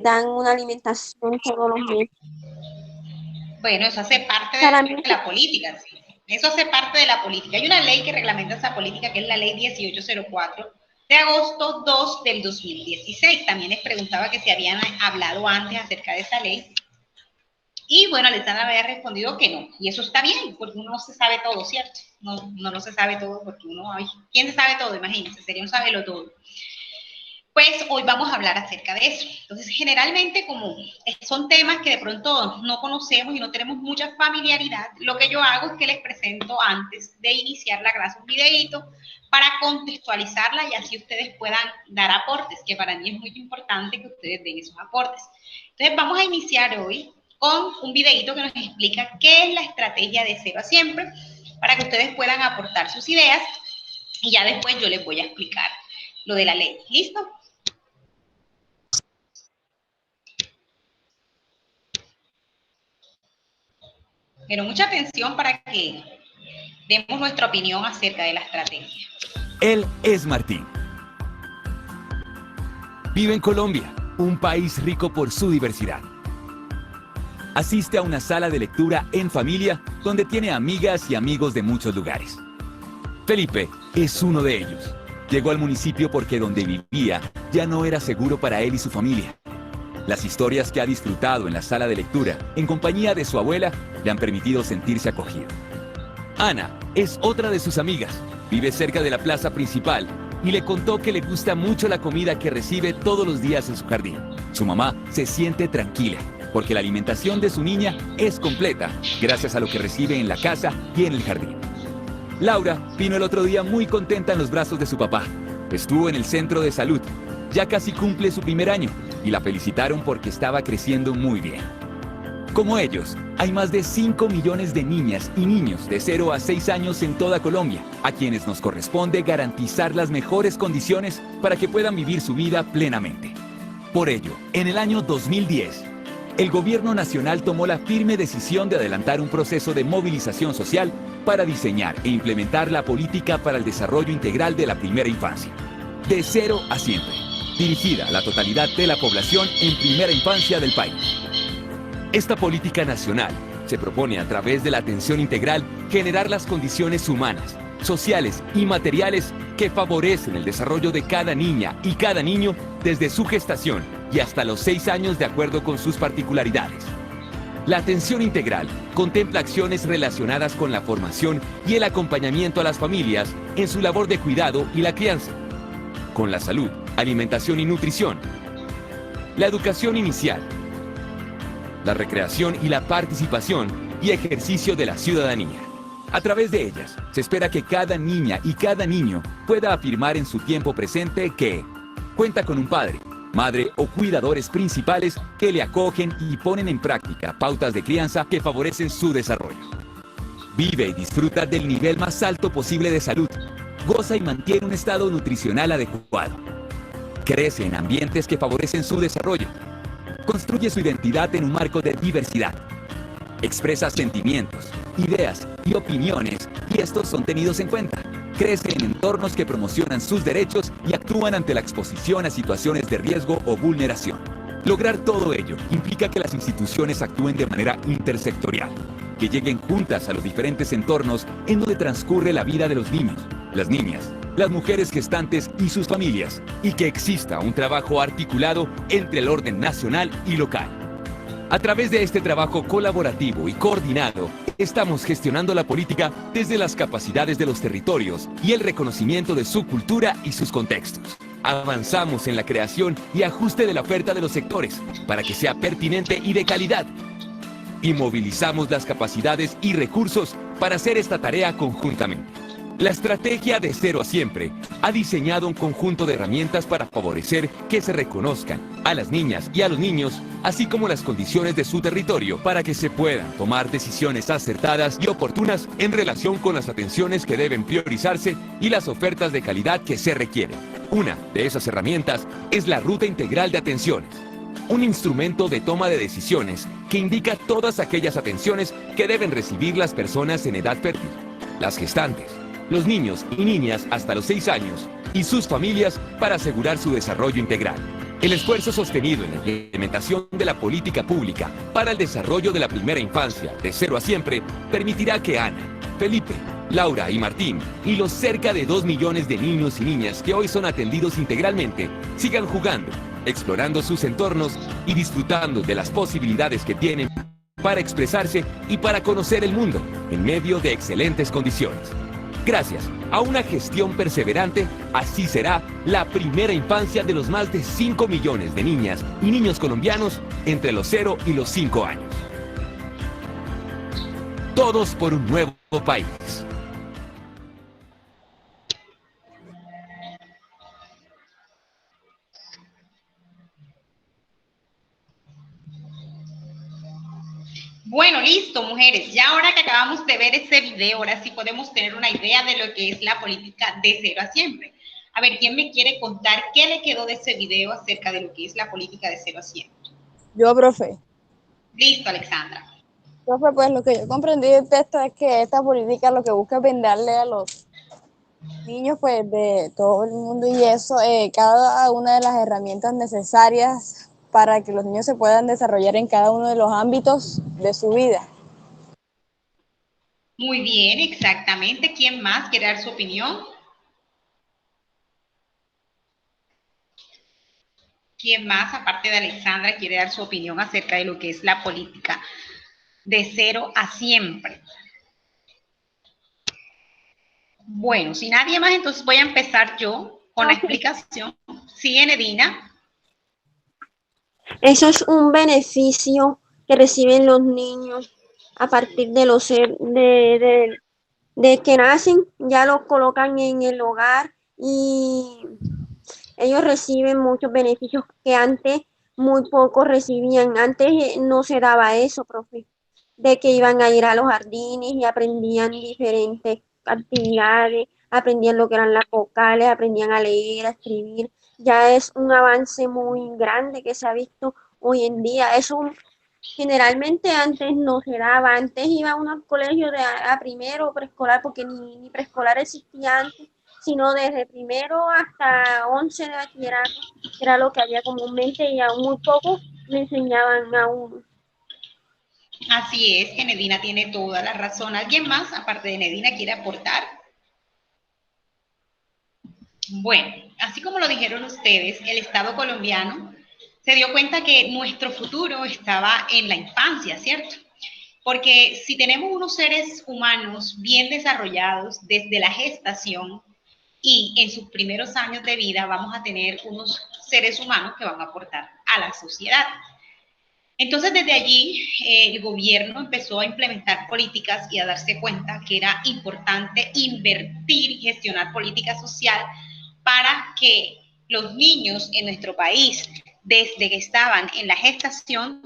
dan una alimentación todos los meses. Bueno, eso hace parte Para mí, de la política, sí. Eso hace parte de la política. Hay una ley que reglamenta esa política, que es la ley 1804 de agosto 2 del 2016. También les preguntaba que si habían hablado antes acerca de esa ley. Y bueno, Alexandra me había respondido que no. Y eso está bien, porque uno no se sabe todo, ¿cierto? No se sabe todo, porque uno, ay, ¿quién se sabe todo? Imagínense, sería un sabelo todo. Pues hoy vamos a hablar acerca de eso. Entonces, generalmente, como son temas que de pronto no conocemos y no tenemos mucha familiaridad, lo que yo hago es que les presento antes de iniciar la clase un videito para contextualizarla y así ustedes puedan dar aportes, que para mí es muy importante que ustedes den esos aportes. Entonces, vamos a iniciar hoy con un videito que nos explica qué es la estrategia de Cero a Siempre, para que ustedes puedan aportar sus ideas y ya después yo les voy a explicar lo de la ley. ¿Listo? Pero mucha atención para que demos nuestra opinión acerca de la estrategia. Él es Martín. Vive en Colombia, un país rico por su diversidad. Asiste a una sala de lectura en familia donde tiene amigas y amigos de muchos lugares. Felipe es uno de ellos. Llegó al municipio porque donde vivía ya no era seguro para él y su familia. Las historias que ha disfrutado en la sala de lectura, en compañía de su abuela, le han permitido sentirse acogido. Ana es otra de sus amigas. Vive cerca de la plaza principal y le contó que le gusta mucho la comida que recibe todos los días en su jardín. Su mamá se siente tranquila porque la alimentación de su niña es completa gracias a lo que recibe en la casa y en el jardín. Laura vino el otro día muy contenta en los brazos de su papá. Estuvo en el centro de salud. Ya casi cumple su primer año y la felicitaron porque estaba creciendo muy bien. Como ellos, hay más de 5 millones de niñas y niños de 0 a 6 años en toda Colombia, a quienes nos corresponde garantizar las mejores condiciones para que puedan vivir su vida plenamente. Por ello, en el año 2010, el Gobierno Nacional tomó la firme decisión de adelantar un proceso de movilización social para diseñar e implementar la política para el desarrollo integral de la primera infancia, de 0 a siempre, dirigida a la totalidad de la población en primera infancia del país. Esta política nacional se propone a través de la atención integral generar las condiciones humanas, sociales y materiales que favorecen el desarrollo de cada niña y cada niño desde su gestación y hasta los 6 años de acuerdo con sus particularidades. La atención integral contempla acciones relacionadas con la formación y el acompañamiento a las familias en su labor de cuidado y la crianza, con la salud, alimentación y nutrición, la educación inicial, la recreación y la participación y ejercicio de la ciudadanía. A través de ellas, se espera que cada niña y cada niño pueda afirmar en su tiempo presente que cuenta con un padre, madre o cuidadores principales que le acogen y ponen en práctica pautas de crianza que favorecen su desarrollo. Vive y disfruta del nivel más alto posible de salud. Goza y mantiene un estado nutricional adecuado. Crece en ambientes que favorecen su desarrollo. Construye su identidad en un marco de diversidad. Expresa sentimientos, ideas y opiniones y estos son tenidos en cuenta. Crece en entornos que promocionan sus derechos y actúan ante la exposición a situaciones de riesgo o vulneración. Lograr todo ello implica que las instituciones actúen de manera intersectorial, que lleguen juntas a los diferentes entornos en donde transcurre la vida de los niños, las niñas, las mujeres gestantes y sus familias, y que exista un trabajo articulado entre el orden nacional y local. A través de este trabajo colaborativo y coordinado, estamos gestionando la política desde las capacidades de los territorios y el reconocimiento de su cultura y sus contextos. Avanzamos en la creación y ajuste de la oferta de los sectores para que sea pertinente y de calidad. Y movilizamos las capacidades y recursos para hacer esta tarea conjuntamente. La estrategia de Cero a Siempre ha diseñado un conjunto de herramientas para favorecer que se reconozcan a las niñas y a los niños, así como las condiciones de su territorio, para que se puedan tomar decisiones acertadas y oportunas en relación con las atenciones que deben priorizarse y las ofertas de calidad que se requieren. Una de esas herramientas es la Ruta Integral de Atenciones, un instrumento de toma de decisiones que indica todas aquellas atenciones que deben recibir las personas en edad fértil, las gestantes, los niños y niñas hasta los 6 años y sus familias para asegurar su desarrollo integral. El esfuerzo sostenido en la implementación de la política pública para el desarrollo de la primera infancia, de cero a siempre, permitirá que Ana, Felipe, Laura y Martín, y los cerca de 2 millones de niños y niñas que hoy son atendidos integralmente, sigan jugando, explorando sus entornos y disfrutando de las posibilidades que tienen para expresarse y para conocer el mundo en medio de excelentes condiciones. Gracias a una gestión perseverante, así será la primera infancia de los más de 5 millones de niñas y niños colombianos entre los 0 y los 5 años. Todos por un nuevo país. Bueno, listo, mujeres. Ya ahora que acabamos de ver ese video, ahora sí podemos tener una idea de lo que es la política de cero a siempre. A ver, ¿quién me quiere contar qué le quedó de ese video acerca de lo que es la política de cero a siempre? Yo, profe. Listo, Alexandra. Profe, pues lo que yo comprendí del texto es que esta política lo que busca es brindarle a los niños pues de todo el mundo y eso, cada una de las herramientas necesarias para que los niños se puedan desarrollar en cada uno de los ámbitos de su vida. Muy bien, exactamente. ¿Quién más quiere dar su opinión? ¿Quién más, aparte de Alexandra, quiere dar su opinión acerca de lo que es la política de cero a siempre? Bueno, si nadie más, entonces voy a empezar yo con la explicación. Sí, Enedina. Eso es un beneficio que reciben los niños a partir de de que nacen, ya los colocan en el hogar y ellos reciben muchos beneficios que antes muy pocos recibían. Antes no se daba eso, profe, de que iban a ir a los jardines y aprendían diferentes actividades, aprendían lo que eran las vocales, aprendían a leer, a escribir. Ya es un avance muy grande que se ha visto hoy en día. Eso generalmente antes no se daba. Antes iba uno al colegio a primero preescolar, porque ni preescolar existía antes, sino desde primero hasta 11 de bachillerato, que era lo que había comúnmente, y aún muy poco le enseñaban a uno. Así es, que Nedina tiene toda la razón. ¿Alguien más, aparte de Nedina, quiere aportar? Bueno, así como lo dijeron ustedes, el Estado colombiano se dio cuenta que nuestro futuro estaba en la infancia, ¿cierto? Porque si tenemos unos seres humanos bien desarrollados desde la gestación y en sus primeros años de vida, vamos a tener unos seres humanos que van a aportar a la sociedad. Entonces, desde allí, el gobierno empezó a implementar políticas y a darse cuenta que era importante invertir y gestionar política social para que los niños en nuestro país, desde que estaban en la gestación,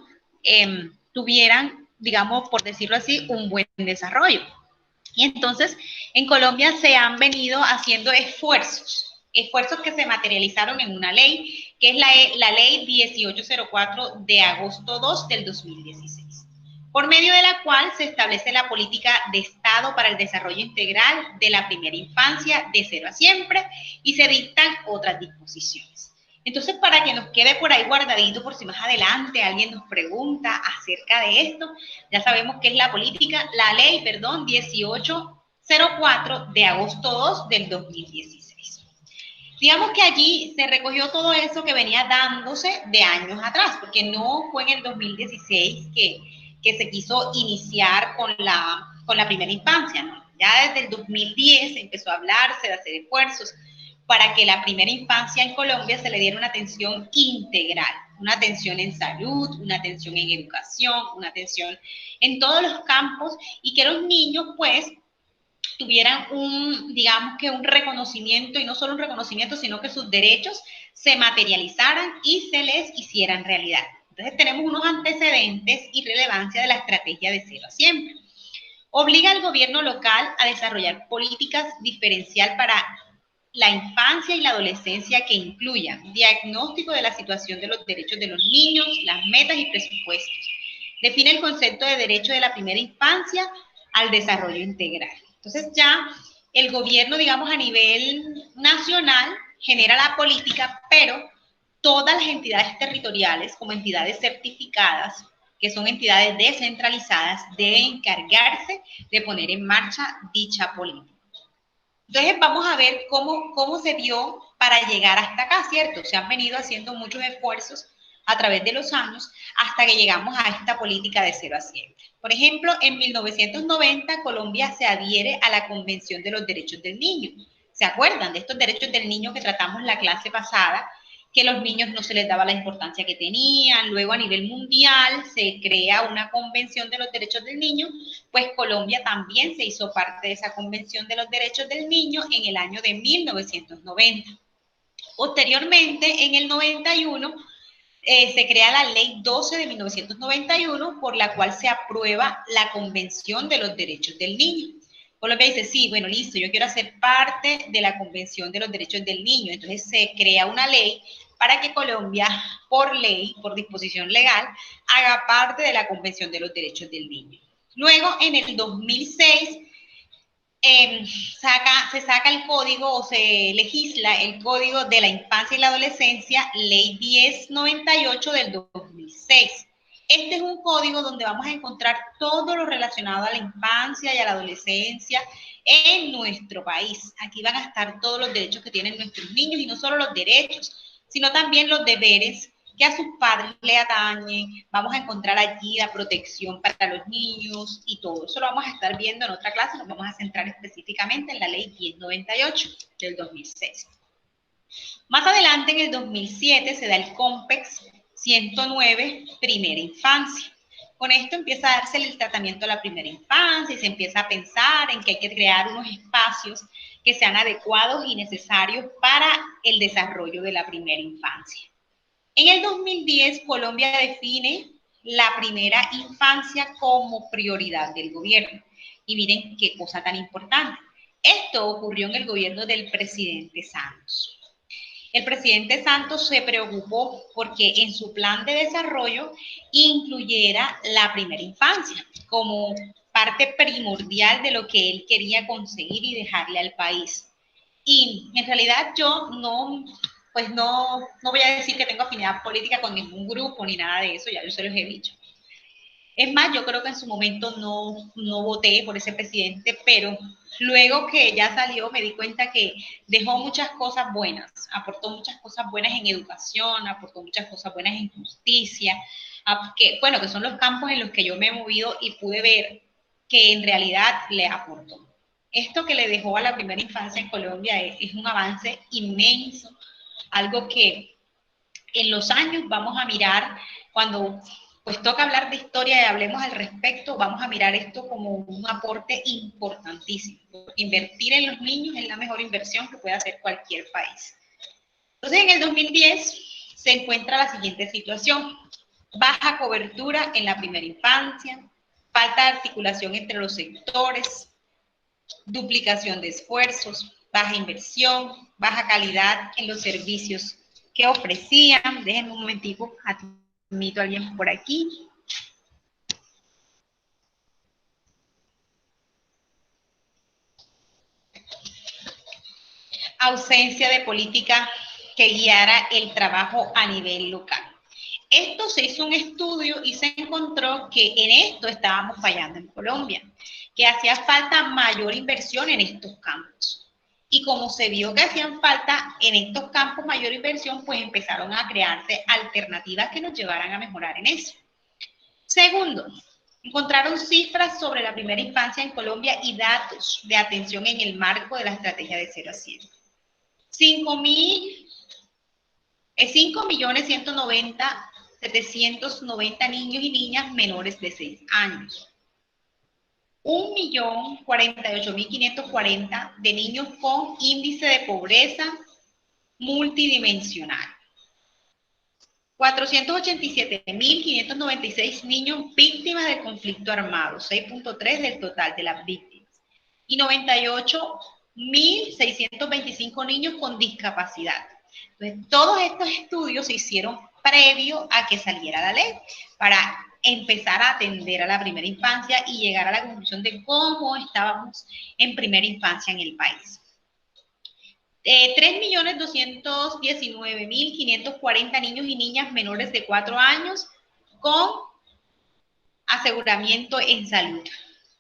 tuvieran, digamos, por decirlo así, un buen desarrollo. Y entonces, en Colombia se han venido haciendo esfuerzos que se materializaron en una ley, que es la ley 1804 de agosto 2 del 2016, por medio de la cual se establece la política de Estado para el desarrollo integral de la primera infancia de cero a siempre y se dictan otras disposiciones. Entonces, para que nos quede por ahí guardadito, por si más adelante alguien nos pregunta acerca de esto, ya sabemos que es la ley 1804 de agosto 2 del 2016. Digamos que allí se recogió todo eso que venía dándose de años atrás, porque no fue en el 2016 que se quiso iniciar con la primera infancia, ¿no? Ya desde el 2010 empezó a hablarse de hacer esfuerzos para que la primera infancia en Colombia se le diera una atención integral, una atención en salud, una atención en educación, una atención en todos los campos y que los niños pues tuvieran digamos que un reconocimiento, y no solo un reconocimiento, sino que sus derechos se materializaran y se les hicieran realidad. Entonces tenemos unos antecedentes y relevancia de la estrategia de cero a siempre. Obliga al gobierno local a desarrollar políticas diferencial para la infancia y la adolescencia que incluyan diagnóstico de la situación de los derechos de los niños, las metas y presupuestos. Define el concepto de derecho de la primera infancia al desarrollo integral. Entonces ya el gobierno, digamos, a nivel nacional genera la política, pero todas las entidades territoriales como entidades certificadas, que son entidades descentralizadas, deben encargarse de poner en marcha dicha política. Entonces vamos a ver cómo se dio para llegar hasta acá, ¿cierto? Se han venido haciendo muchos esfuerzos a través de los años hasta que llegamos a esta política de 0 a 7. Por ejemplo, en 1990 Colombia se adhiere a la Convención de los Derechos del Niño. ¿Se acuerdan de estos derechos del niño que tratamos la clase pasada? Que los niños no se les daba la importancia que tenían. Luego a nivel mundial se crea una Convención de los Derechos del Niño, pues Colombia también se hizo parte de esa Convención de los Derechos del Niño en el año de 1990. Posteriormente, en el 91, se crea la Ley 12 de 1991, por la cual se aprueba la Convención de los Derechos del Niño. Colombia dice, sí, bueno, listo, yo quiero hacer parte de la Convención de los Derechos del Niño. Entonces se crea una ley para que Colombia, por ley, por disposición legal, haga parte de la Convención de los Derechos del Niño. Luego, en el 2006, se saca el código o se legisla el Código de la Infancia y la Adolescencia, Ley 1098 del 2006. Este es un código donde vamos a encontrar todo lo relacionado a la infancia y a la adolescencia en nuestro país. Aquí van a estar todos los derechos que tienen nuestros niños, y no solo los derechos, sino también los deberes que a sus padres le atañen. Vamos a encontrar allí la protección para los niños y todo. Eso lo vamos a estar viendo en otra clase. Nos vamos a centrar específicamente en la Ley 1098 del 2006. Más adelante, en el 2007, se da el COMPEX 109, Primera Infancia. Con esto empieza a darse el tratamiento de la primera infancia y se empieza a pensar en que hay que crear unos espacios que sean adecuados y necesarios para el desarrollo de la primera infancia. En el 2010, Colombia define la primera infancia como prioridad del gobierno. Y miren qué cosa tan importante. Esto ocurrió en el gobierno del presidente Santos. El presidente Santos se preocupó porque en su plan de desarrollo incluyera la primera infancia como parte primordial de lo que él quería conseguir y dejarle al país. Y en realidad yo no voy a decir que tengo afinidad política con ningún grupo ni nada de eso, ya yo se los he dicho. Es más, yo creo que en su momento no voté por ese presidente, pero luego que ya salió me di cuenta que dejó muchas cosas buenas, aportó muchas cosas buenas en educación, aportó muchas cosas buenas en justicia, que son los campos en los que yo me he movido y pude ver que en realidad le aportó. Esto que le dejó a la primera infancia en Colombia es un avance inmenso, algo que en los años vamos a mirar cuando pues toca hablar de historia y hablemos al respecto, vamos a mirar esto como un aporte importantísimo. Invertir en los niños es la mejor inversión que puede hacer cualquier país. Entonces, en el 2010 se encuentra la siguiente situación: baja cobertura en la primera infancia, falta de articulación entre los sectores, duplicación de esfuerzos, baja inversión, baja calidad en los servicios que ofrecían. Déjenme un momentico, admito a alguien por aquí. Ausencia de política que guiara el trabajo a nivel local. Esto se hizo un estudio y se encontró que en esto estábamos fallando en Colombia, que hacía falta mayor inversión en estos campos. Y como se vio que hacían falta en estos campos mayor inversión, pues empezaron a crearse alternativas que nos llevaran a mejorar en eso. Segundo, encontraron cifras sobre la primera infancia en Colombia y datos de atención en el marco de la estrategia de 0 a 7. 5.190.790 niños y niñas menores de 6 años. 1.048.540 de niños con índice de pobreza multidimensional. 487.596 niños víctimas de conflicto armado, 6.3% del total de las víctimas. Y 98.625 niños con discapacidad. Entonces, todos estos estudios se hicieron previo a que saliera la ley para empezar a atender a la primera infancia y llegar a la conclusión de cómo estábamos en primera infancia en el país. 3.219.540 niños y niñas menores de 4 años con aseguramiento en salud.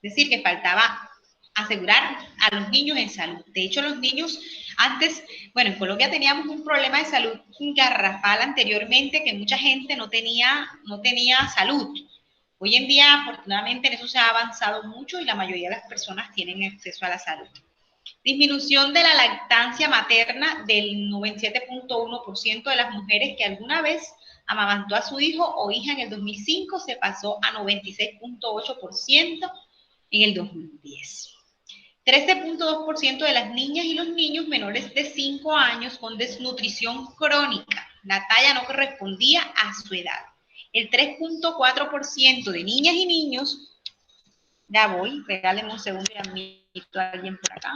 Es decir, que faltaba asegurar a los niños en salud. De hecho, los niños antes, bueno, en Colombia teníamos un problema de salud garrafal anteriormente, que mucha gente no tenía salud. Hoy en día, afortunadamente, en eso se ha avanzado mucho y la mayoría de las personas tienen acceso a la salud. Disminución de la lactancia materna del 97.1% de las mujeres que alguna vez amamantó a su hijo o hija en el 2005 se pasó a 96.8% en el 2010. 13.2% de las niñas y los niños menores de 5 años con desnutrición crónica. La talla no correspondía a su edad. El 3.4% de niñas y niños, ya voy, regálenme un segundo y admito a alguien por acá.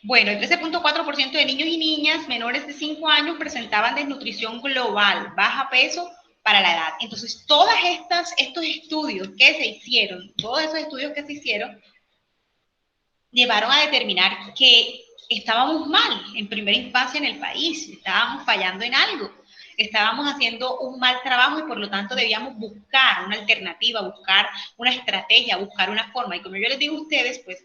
Bueno, el 13.4% de niños y niñas menores de 5 años presentaban desnutrición global, baja peso para la edad. Entonces, estos estudios que se hicieron, todos esos estudios que se hicieron, llevaron a determinar que estábamos mal en primera infancia en el país, estábamos fallando en algo, estábamos haciendo un mal trabajo y por lo tanto debíamos buscar una alternativa, buscar una estrategia, buscar una forma. Y como yo les digo a ustedes, pues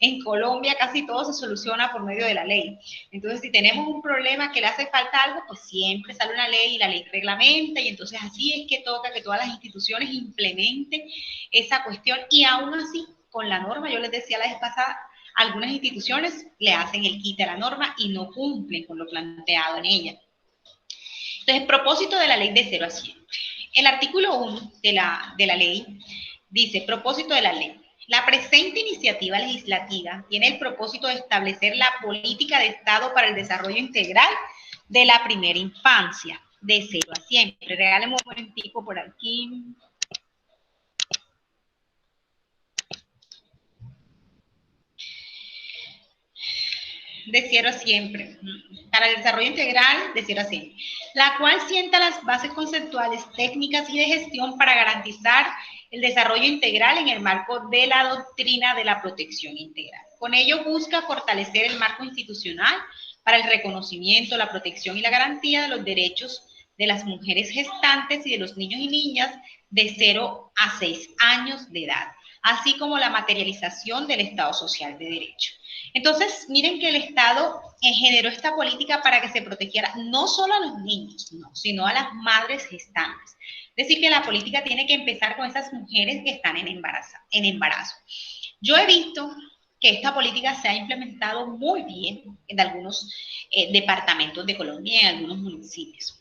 en Colombia casi todo se soluciona por medio de la ley. Entonces, si tenemos un problema que le hace falta algo, pues siempre sale una ley y la ley reglamenta y entonces así es que toca que todas las instituciones implementen esa cuestión y aún así, con la norma, yo les decía la vez pasada, algunas instituciones le hacen el quite a la norma y no cumplen con lo planteado en ella. Entonces, propósito de la ley de 0 a 100. El artículo 1 de la ley dice, propósito de la ley. La presente iniciativa legislativa tiene el propósito de establecer la política de Estado para el desarrollo integral de la primera infancia, de 0 a 100. Regáleme un momentico por aquí. De 0 a siempre, para el desarrollo integral de 0 a 100, la cual sienta las bases conceptuales, técnicas y de gestión para garantizar el desarrollo integral en el marco de la doctrina de la protección integral. Con ello busca fortalecer el marco institucional para el reconocimiento, la protección y la garantía de los derechos de las mujeres gestantes y de los niños y niñas de 0 a 6 años de edad, así como la materialización del Estado social de derecho. Entonces, miren que el Estado generó esta política para que se protegiera no solo a los niños, no, sino a las madres gestantes. Es decir, que la política tiene que empezar con esas mujeres que están en embarazo. Yo he visto que esta política se ha implementado muy bien en algunos departamentos de Colombia y en algunos municipios.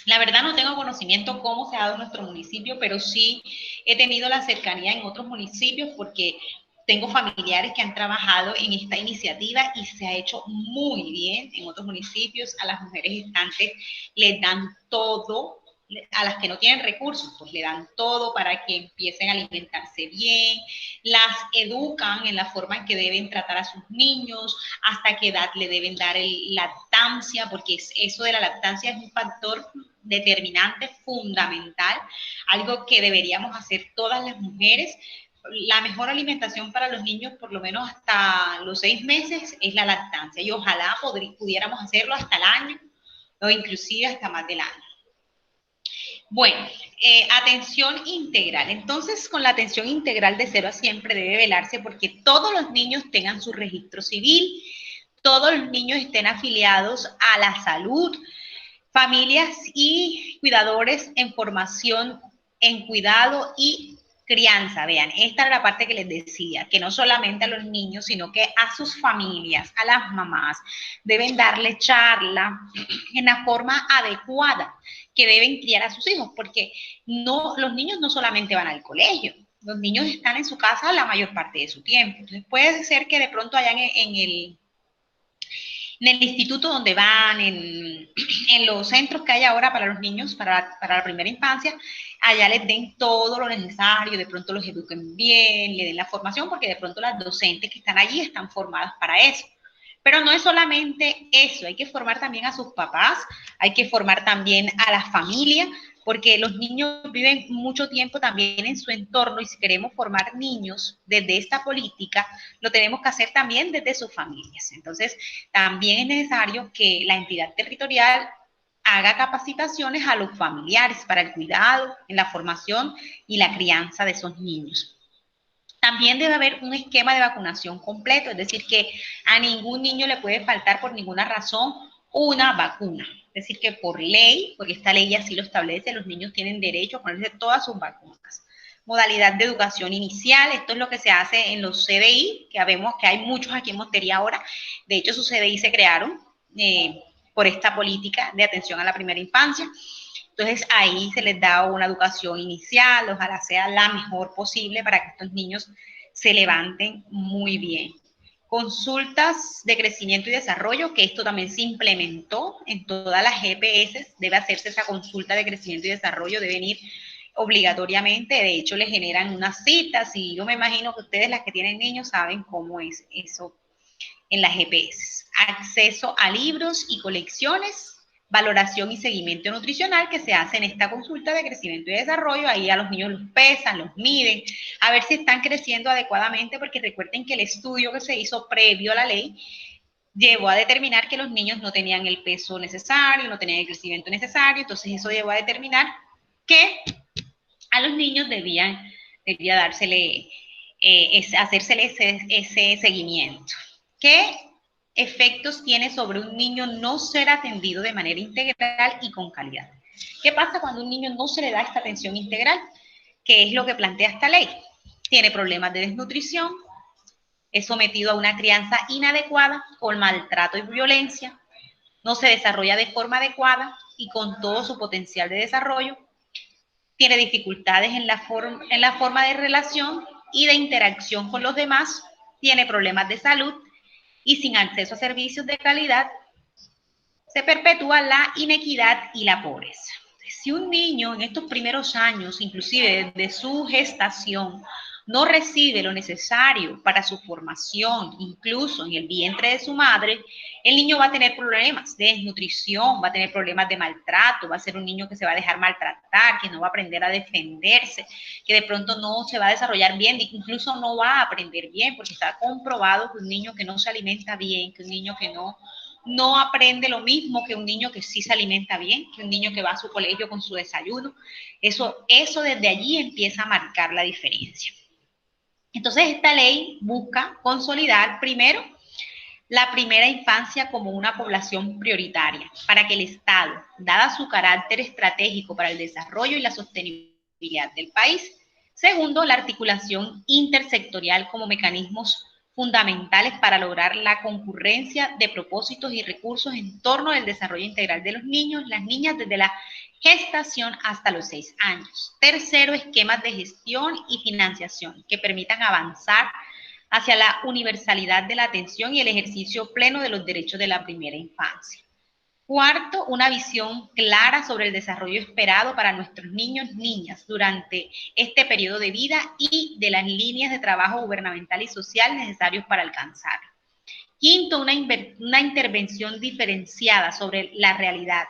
La verdad no tengo conocimiento cómo se ha dado en nuestro municipio, pero sí he tenido la cercanía en otros municipios porque tengo familiares que han trabajado en esta iniciativa y se ha hecho muy bien en otros municipios. A las mujeres gestantes les dan todo, a las que no tienen recursos, pues le dan todo para que empiecen a alimentarse bien, las educan en la forma en que deben tratar a sus niños, hasta qué edad le deben dar lactancia, porque eso de la lactancia es un factor determinante, fundamental, algo que deberíamos hacer todas las mujeres. La mejor alimentación para los niños, por lo menos hasta los 6 meses, es la lactancia. Y ojalá pudiéramos hacerlo hasta el año o inclusive hasta más del año. Bueno, atención integral. Entonces, con la atención integral de 0 a siempre debe velarse porque todos los niños tengan su registro civil, todos los niños estén afiliados a la salud, familias y cuidadores en formación en cuidado y crianza. Vean, esta es la parte que les decía, que no solamente a los niños, sino que a sus familias, a las mamás, deben darle charla en la forma adecuada que deben criar a sus hijos, porque los niños no solamente van al colegio, los niños están en su casa la mayor parte de su tiempo. Entonces puede ser que de pronto hayan en el instituto donde van, en los centros que hay ahora para los niños, para la primera infancia, allá les den todo lo necesario, de pronto los eduquen bien, le den la formación, porque de pronto las docentes que están allí están formadas para eso. Pero no es solamente eso, hay que formar también a sus papás, hay que formar también a la familia, porque los niños viven mucho tiempo también en su entorno y si queremos formar niños desde esta política, lo tenemos que hacer también desde sus familias. Entonces, también es necesario que la entidad territorial haga capacitaciones a los familiares para el cuidado, en la formación y la crianza de esos niños. También debe haber un esquema de vacunación completo, es decir, que a ningún niño le puede faltar por ninguna razón una vacuna. Es decir, que por ley, porque esta ley así lo establece, los niños tienen derecho a ponerse todas sus vacunas. Modalidad de educación inicial, esto es lo que se hace en los CDI, que vemos que hay muchos aquí en Montería ahora. De hecho, sus CDI se crearon por esta política de atención a la primera infancia. Entonces ahí se les da una educación inicial, ojalá sea la mejor posible para que estos niños se levanten muy bien. Consultas de crecimiento y desarrollo, que esto también se implementó en todas las GPS, debe hacerse esa consulta de crecimiento y desarrollo, deben ir obligatoriamente, de hecho le generan unas citas y yo me imagino que ustedes las que tienen niños saben cómo es eso en las GPS. Acceso a libros y colecciones, valoración y seguimiento nutricional que se hace en esta consulta de crecimiento y desarrollo. Ahí a los niños los pesan, los miden, a ver si están creciendo adecuadamente, porque recuerden que el estudio que se hizo previo a la ley llevó a determinar que los niños no tenían el peso necesario, no tenían el crecimiento necesario, entonces eso llevó a determinar que a los niños debía dársele, hacérsele ese seguimiento. ¿Qué efectos tiene sobre un niño no ser atendido de manera integral y con calidad? ¿Qué pasa cuando a un niño no se le da esta atención integral? ¿Qué es lo que plantea esta ley? Tiene problemas de desnutrición, es sometido a una crianza inadecuada, con maltrato y violencia, no se desarrolla de forma adecuada y con todo su potencial de desarrollo, tiene dificultades en la forma de relación y de interacción con los demás, tiene problemas de salud y sin acceso a servicios de calidad, se perpetúa la inequidad y la pobreza. Si un niño en estos primeros años, inclusive desde su gestación, no recibe lo necesario para su formación, incluso en el vientre de su madre, el niño va a tener problemas de desnutrición, va a tener problemas de maltrato, va a ser un niño que se va a dejar maltratar, que no va a aprender a defenderse, que de pronto no se va a desarrollar bien, incluso no va a aprender bien, porque está comprobado que un niño que no se alimenta bien, que un niño que no aprende lo mismo que un niño que sí se alimenta bien, que un niño que va a su colegio con su desayuno. Eso desde allí empieza a marcar la diferencia. Entonces, esta ley busca consolidar primero la primera infancia como una población prioritaria para que el Estado, dada su carácter estratégico para el desarrollo y la sostenibilidad del país. Segundo, la articulación intersectorial como mecanismos fundamentales para lograr la concurrencia de propósitos y recursos en torno al desarrollo integral de los niños, las niñas desde la gestación hasta los 6 años. Tercero, esquemas de gestión y financiación que permitan avanzar hacia la universalidad de la atención y el ejercicio pleno de los derechos de la primera infancia. Cuarto, una visión clara sobre el desarrollo esperado para nuestros niños y niñas durante este periodo de vida y de las líneas de trabajo gubernamental y social necesarios para alcanzarlo. Quinto, una intervención diferenciada sobre la realidad,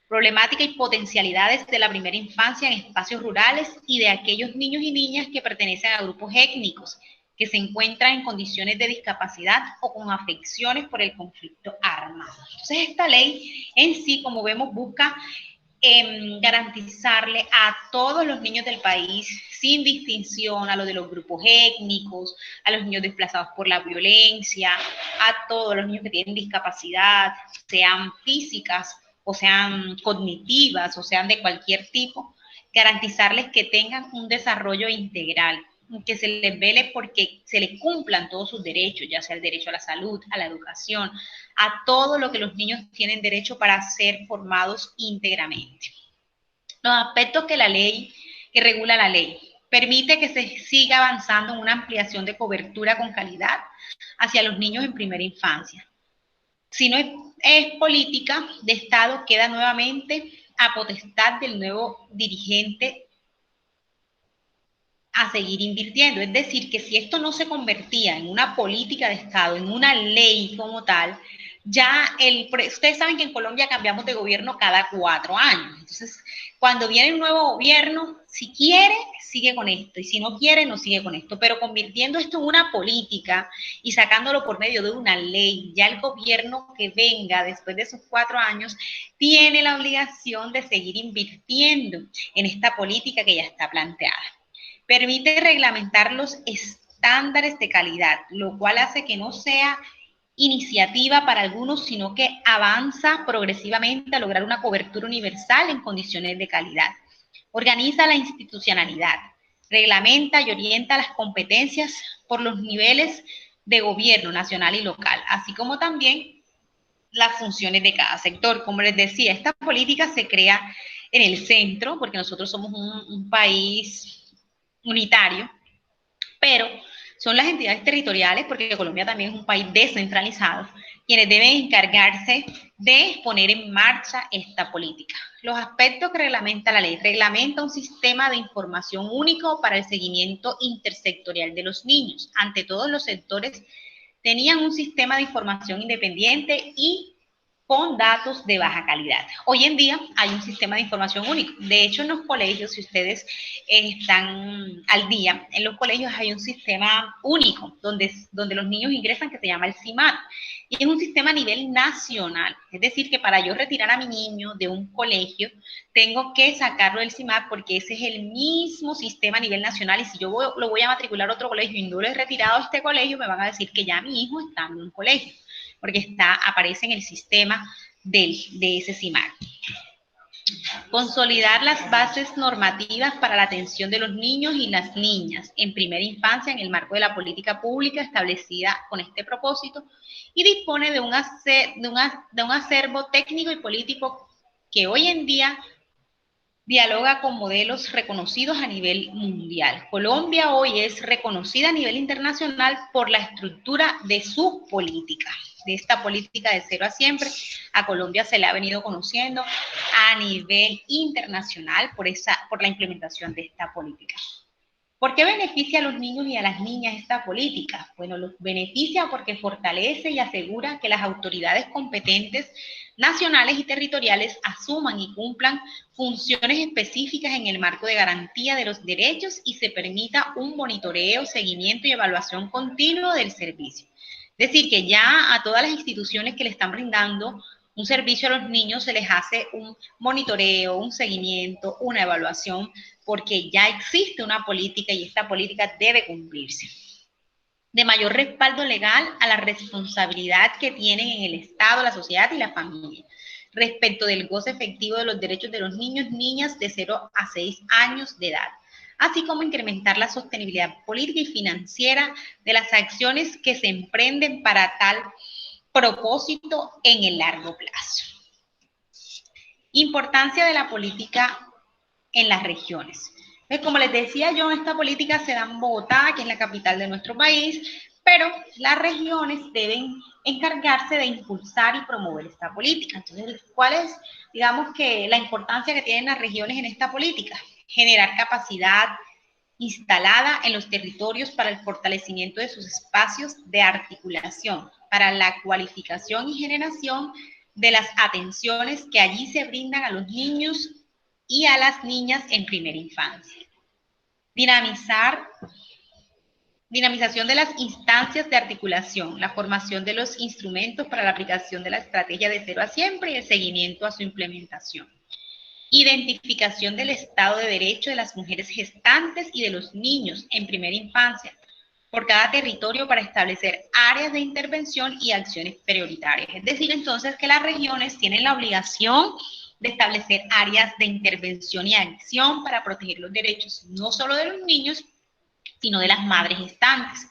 problemática y potencialidades de la primera infancia en espacios rurales y de aquellos niños y niñas que pertenecen a grupos étnicos, que se encuentran en condiciones de discapacidad o con afecciones por el conflicto armado. Entonces, esta ley en sí, como vemos, busca garantizarle a todos los niños del país, sin distinción a los de los grupos étnicos, a los niños desplazados por la violencia, a todos los niños que tienen discapacidad, sean físicas o sean cognitivas o sean de cualquier tipo, garantizarles que tengan un desarrollo integral, que se les vele porque se les cumplan todos sus derechos, ya sea el derecho a la salud, a la educación, a todo lo que los niños tienen derecho para ser formados íntegramente. Los aspectos que regula la ley, permite que se siga avanzando en una ampliación de cobertura con calidad hacia los niños en primera infancia. Si no es política de Estado, queda nuevamente a potestad del nuevo dirigente a seguir invirtiendo. Es decir, que si esto no se convertía en una política de Estado, en una ley como tal, ya ustedes saben que en Colombia cambiamos de gobierno cada 4 años. Entonces, cuando viene un nuevo gobierno, si quiere, sigue con esto, y si no quiere, no sigue con esto. Pero convirtiendo esto en una política y sacándolo por medio de una ley, ya el gobierno que venga después de esos 4 años tiene la obligación de seguir invirtiendo en esta política que ya está planteada. Permite reglamentar los estándares de calidad, lo cual hace que no sea iniciativa para algunos, sino que avanza progresivamente a lograr una cobertura universal en condiciones de calidad. Organiza la institucionalidad, reglamenta y orienta las competencias por los niveles de gobierno nacional y local, así como también las funciones de cada sector. Como les decía, esta política se crea en el centro, porque nosotros somos un país unitario, pero son las entidades territoriales, porque Colombia también es un país descentralizado, quienes deben encargarse de poner en marcha esta política. Los aspectos que reglamenta la ley: reglamenta un sistema de información único para el seguimiento intersectorial de los niños. Ante todos los sectores tenían un sistema de información independiente y con datos de baja calidad. Hoy en día hay un sistema de información único. De hecho, en los colegios, si ustedes están al día, en los colegios hay un sistema único donde los niños ingresan, que se llama el CIMAR. Y es un sistema a nivel nacional. Es decir, que para yo retirar a mi niño de un colegio, tengo que sacarlo del CIMAR, porque ese es el mismo sistema a nivel nacional. Y si yo lo voy a matricular a otro colegio y no lo he retirado a este colegio, me van a decir que ya mi hijo está en un colegio, porque aparece en el sistema de ese CIMAR. Consolidar las bases normativas para la atención de los niños y las niñas en primera infancia en el marco de la política pública establecida con este propósito, y dispone de un acervo técnico y político que hoy en día dialoga con modelos reconocidos a nivel mundial. Colombia hoy es reconocida a nivel internacional por la estructura de su política, de esta política de cero a siempre. A Colombia se le ha venido conociendo a nivel internacional por la implementación de esta política. ¿Por qué beneficia a los niños y a las niñas esta política? Bueno, los beneficia porque fortalece y asegura que las autoridades competentes nacionales y territoriales asuman y cumplan funciones específicas en el marco de garantía de los derechos y se permita un monitoreo, seguimiento y evaluación continuo del servicio. Es decir, que ya a todas las instituciones que le están brindando un servicio a los niños se les hace un monitoreo, un seguimiento, una evaluación, porque ya existe una política y esta política debe cumplirse. De mayor respaldo legal a la responsabilidad que tienen en el Estado, la sociedad y la familia, respecto del goce efectivo de los derechos de los niños, niñas de 0 a 6 años de edad, así como incrementar la sostenibilidad política y financiera de las acciones que se emprenden para tal propósito en el largo plazo. Importancia de la política en las regiones. Como les decía yo, esta política se da en Bogotá, que es la capital de nuestro país, pero las regiones deben encargarse de impulsar y promover esta política. Entonces, ¿cuál es, digamos, que la importancia que tienen las regiones en esta política? Generar capacidad instalada en los territorios para el fortalecimiento de sus espacios de articulación, para la cualificación y generación de las atenciones que allí se brindan a los niños y a las niñas en primera infancia. Dinamización de las instancias de articulación, la formación de los instrumentos para la aplicación de la estrategia de 0 a siempre y el seguimiento a su implementación. Identificación del estado de derecho de las mujeres gestantes y de los niños en primera infancia por cada territorio para establecer áreas de intervención y acciones prioritarias. Es decir, entonces, que las regiones tienen la obligación de establecer áreas de intervención y acción para proteger los derechos no solo de los niños, sino de las madres gestantes,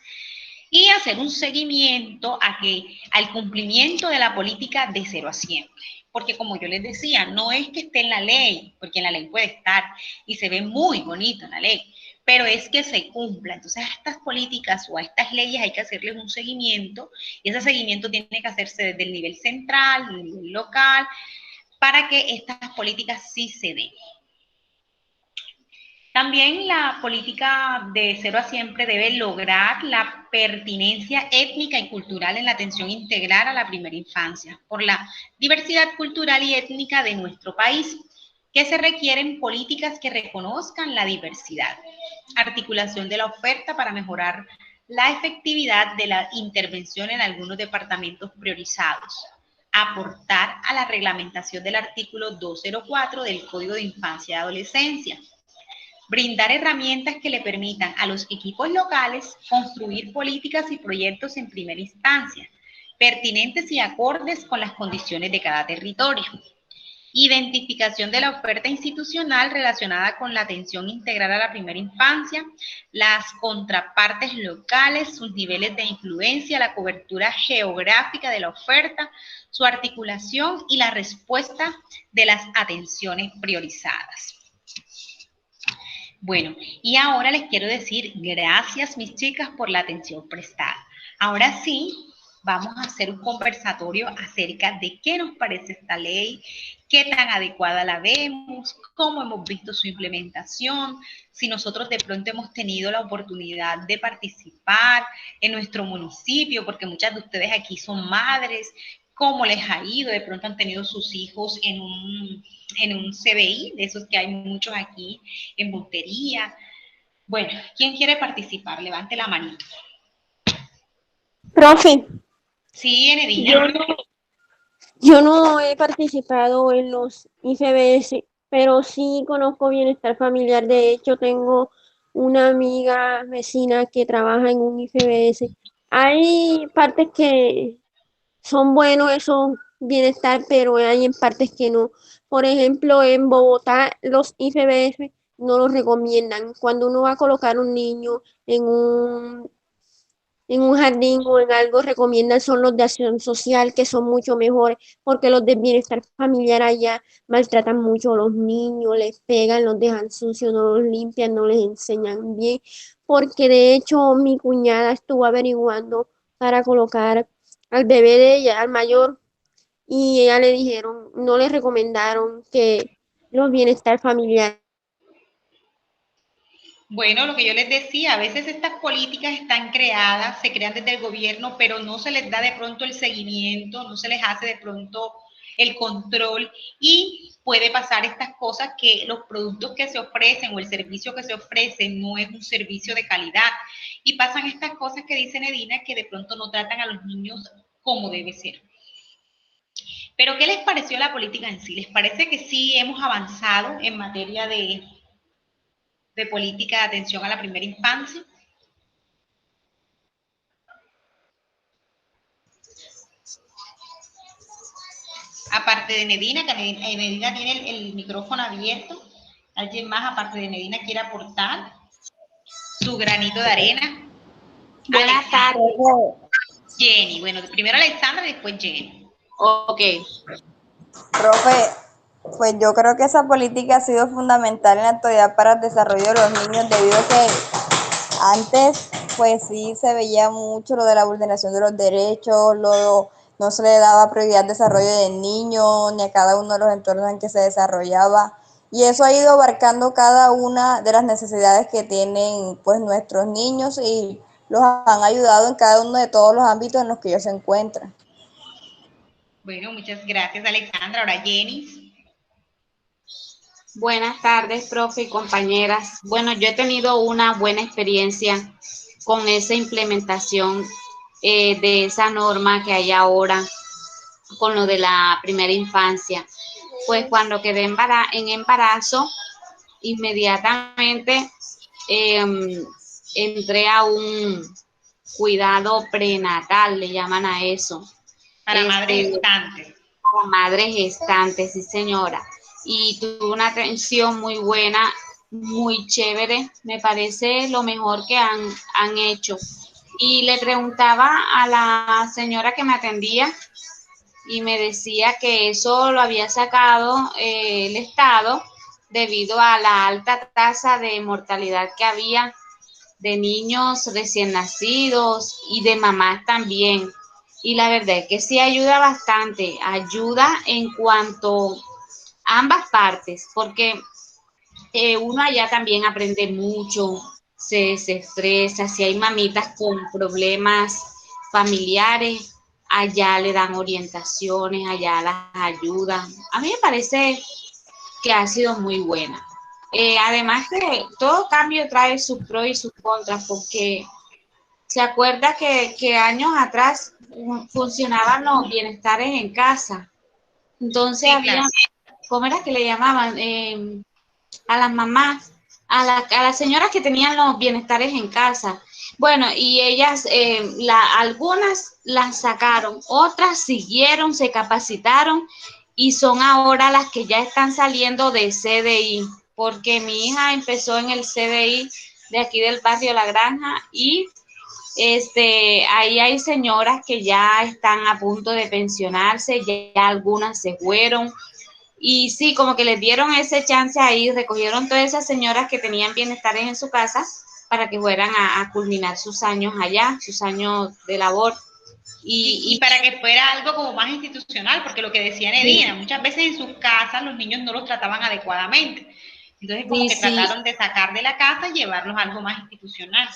y hacer un seguimiento al cumplimiento de la política de 0 a siempre. Porque como yo les decía, no es que esté en la ley, porque en la ley puede estar y se ve muy bonito en la ley, pero es que se cumpla. Entonces a estas políticas o a estas leyes hay que hacerles un seguimiento, y ese seguimiento tiene que hacerse desde el nivel central, el nivel local, para que estas políticas sí se den. También la política de cero a siempre debe lograr la pertinencia étnica y cultural en la atención integral a la primera infancia, por la diversidad cultural y étnica de nuestro país, que se requieren políticas que reconozcan la diversidad, articulación de la oferta para mejorar la efectividad de la intervención en algunos departamentos priorizados, aportar a la reglamentación del artículo 204 del Código de Infancia y Adolescencia, brindar herramientas que le permitan a los equipos locales construir políticas y proyectos en primera instancia, pertinentes y acordes con las condiciones de cada territorio. Identificación de la oferta institucional relacionada con la atención integral a la primera infancia, las contrapartes locales, sus niveles de influencia, la cobertura geográfica de la oferta, su articulación y la respuesta de las atenciones priorizadas. Bueno, y ahora les quiero decir gracias, mis chicas, por la atención prestada. Ahora sí, vamos a hacer un conversatorio acerca de qué nos parece esta ley, qué tan adecuada la vemos, cómo hemos visto su implementación, si nosotros de pronto hemos tenido la oportunidad de participar en nuestro municipio, porque muchas de ustedes aquí son madres, cómo les ha ido, de pronto han tenido sus hijos en un CBI, de esos que hay muchos aquí en Montería. Bueno, ¿quién quiere participar? Levante la manito. Profe, Sí, Enedina. yo no he participado en los IFBS, pero sí conozco bienestar familiar. De hecho, tengo una amiga vecina que trabaja en un IFBS. Hay partes que son buenos esos bienestar, pero hay en partes que no. Por ejemplo, en Bogotá los IFBS no los recomiendan. Cuando uno va a colocar un niño en un jardín o en algo, recomiendan son los de acción social, que son mucho mejores, porque los de bienestar familiar allá maltratan mucho a los niños, les pegan, los dejan sucios, no los limpian, no les enseñan bien, porque de hecho mi cuñada estuvo averiguando para colocar al bebé de ella, al mayor, y ella le dijeron, no le recomendaron que los bienestar familiar. Bueno, lo que yo les decía, a veces estas políticas están creadas, se crean desde el gobierno, pero no se les da de pronto el seguimiento, no se les hace de pronto el control y puede pasar estas cosas que los productos que se ofrecen o el servicio que se ofrece no es un servicio de calidad y pasan estas cosas que dice Nedina que de pronto no tratan a los niños como debe ser. Pero ¿qué les pareció la política en sí? ¿Les parece que sí hemos avanzado en materia de política de atención a la primera infancia? Aparte de Nedina, que Nedina tiene el micrófono abierto, ¿alguien más aparte de Nedina quiere aportar su granito de arena? Buenas tardes. Jenny, bueno, primero Alexandra y después Jenny. Ok. Profe, pues yo creo que esa política ha sido fundamental en la actualidad para el desarrollo de los niños, debido a que antes, pues sí se veía mucho lo de la vulneración de los derechos, no se le daba prioridad al desarrollo del niño, ni a cada uno de los entornos en que se desarrollaba. Y eso ha ido abarcando cada una de las necesidades que tienen pues nuestros niños y los han ayudado en cada uno de todos los ámbitos en los que ellos se encuentran. Bueno, muchas gracias, Alexandra. Ahora Jenny. Buenas tardes, profe y compañeras. Bueno, yo he tenido una buena experiencia con esa implementación de esa norma que hay ahora con lo de la primera infancia. Pues cuando quedé en embarazo, inmediatamente entré a un cuidado prenatal, le llaman a eso. Para madres gestantes. Para madres gestantes, sí señora. Y tuve una atención muy buena, muy chévere, me parece lo mejor que han hecho. Y le preguntaba a la señora que me atendía y me decía que eso lo había sacado el Estado debido a la alta tasa de mortalidad que había de niños recién nacidos y de mamás también. Y la verdad es que sí ayuda bastante, ayuda en cuanto a ambas partes, porque uno allá también aprende mucho, se estresa, si hay mamitas con problemas familiares, allá le dan orientaciones, allá las ayudan. A mí me parece que ha sido muy buena. Además que todo cambio trae sus pros y sus contras, porque se acuerda que años atrás funcionaban los bienestares en casa. Entonces Sí, había, claro. ¿cómo era que le llamaban? A las mamás, a las señoras que tenían los bienestares en casa. Bueno, y ellas, algunas las sacaron, otras siguieron, se capacitaron y son ahora las que ya están saliendo de CDI, porque mi hija empezó en el CDI de aquí del barrio La Granja y ahí hay señoras que ya están a punto de pensionarse, ya algunas se fueron. Y sí, como que les dieron ese chance ahí, recogieron todas esas señoras que tenían bienestares en su casa para que fueran a culminar sus años allá, sus años de labor. Y para que fuera algo como más institucional, porque lo que decía Nedina, muchas veces en sus casas los niños no los trataban adecuadamente. Entonces, como que sí, trataron de sacar de la casa y llevarlos a algo más institucional.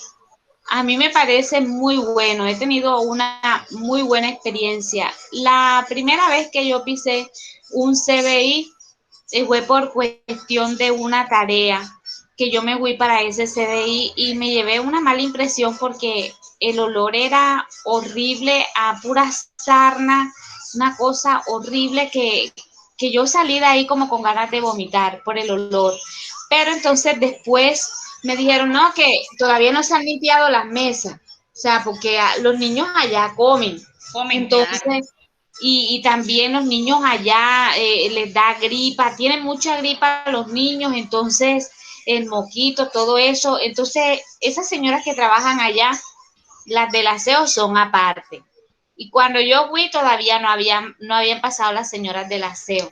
a mí me parece muy bueno, he tenido una muy buena experiencia. La primera vez que yo pisé un CDI fue por cuestión de una tarea que yo me fui para ese CDI y me llevé una mala impresión porque el olor era horrible, a pura sarna, una cosa horrible que yo salí de ahí como con ganas de vomitar por el olor. Pero entonces después me dijeron, no, que todavía no se han limpiado las mesas, o sea, porque los niños allá comen. Comen, Entonces, claro. y también los niños allá les da gripa, tienen mucha gripa a los niños, entonces el moquito, todo eso. Entonces, esas señoras que trabajan allá, las del aseo son aparte. Y cuando yo fui todavía no habían pasado las señoras del aseo.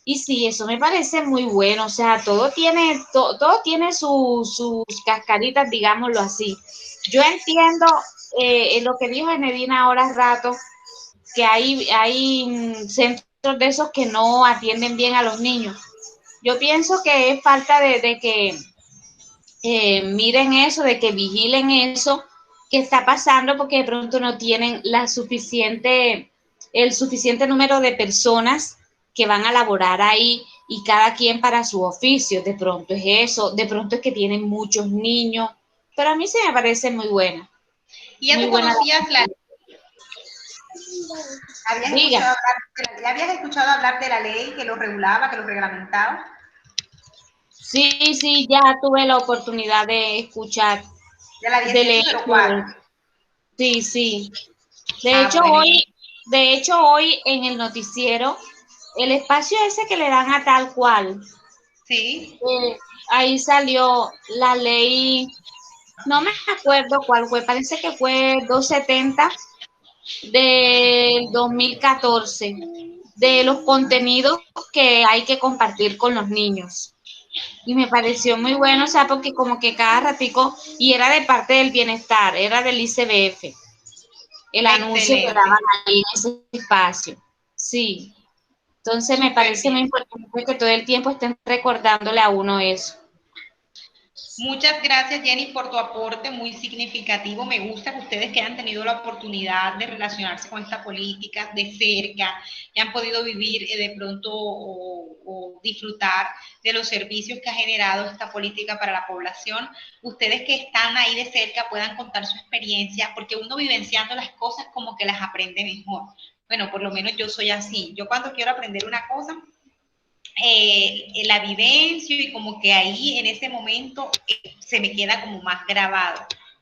Y sí, eso me parece muy bueno, o sea, todo tiene sus cascaritas, digámoslo así. Yo entiendo lo que dijo Enedina ahora hace rato, que hay centros de esos que no atienden bien a los niños. Yo pienso que es falta de que miren eso, de que vigilen eso que está pasando, porque de pronto no tienen el suficiente número de personas que van a laborar ahí y cada quien para su oficio. De pronto es eso, de pronto es que tienen muchos niños, pero a mí se me parece muy buena, ¿Y ya muy tú buena. conocías Diga, ¿ya habías escuchado hablar de la ley que lo regulaba, que lo reglamentaba? sí, ya tuve la oportunidad de escuchar, De la de leer. 1804. Sí. De Ah, hecho, bueno. hoy en el noticiero, el espacio ese que le dan a Tal Cual, Sí. ahí salió la ley, no me acuerdo cuál fue, parece que fue 270 del 2014, de los contenidos que hay que compartir con los niños. Y me pareció muy bueno, o sea, porque como que cada ratico, y era de parte del bienestar, era del ICBF, el anuncio que Excelente. daban ahí en ese espacio. Sí, entonces me Súper parece muy bien. importante que todo el tiempo estén recordándole a uno eso. Muchas gracias, Jenny, por tu aporte muy significativo. Me gusta que ustedes que han tenido la oportunidad de relacionarse con esta política de cerca, que han podido vivir de pronto o disfrutar de los servicios que ha generado esta política para la población, ustedes que están ahí de cerca puedan contar su experiencia, porque uno vivenciando las cosas como que las aprende mejor. Bueno, por lo menos yo soy así. Yo cuando quiero aprender una cosa, la vivencio y como que ahí en ese momento se me queda como más grabado.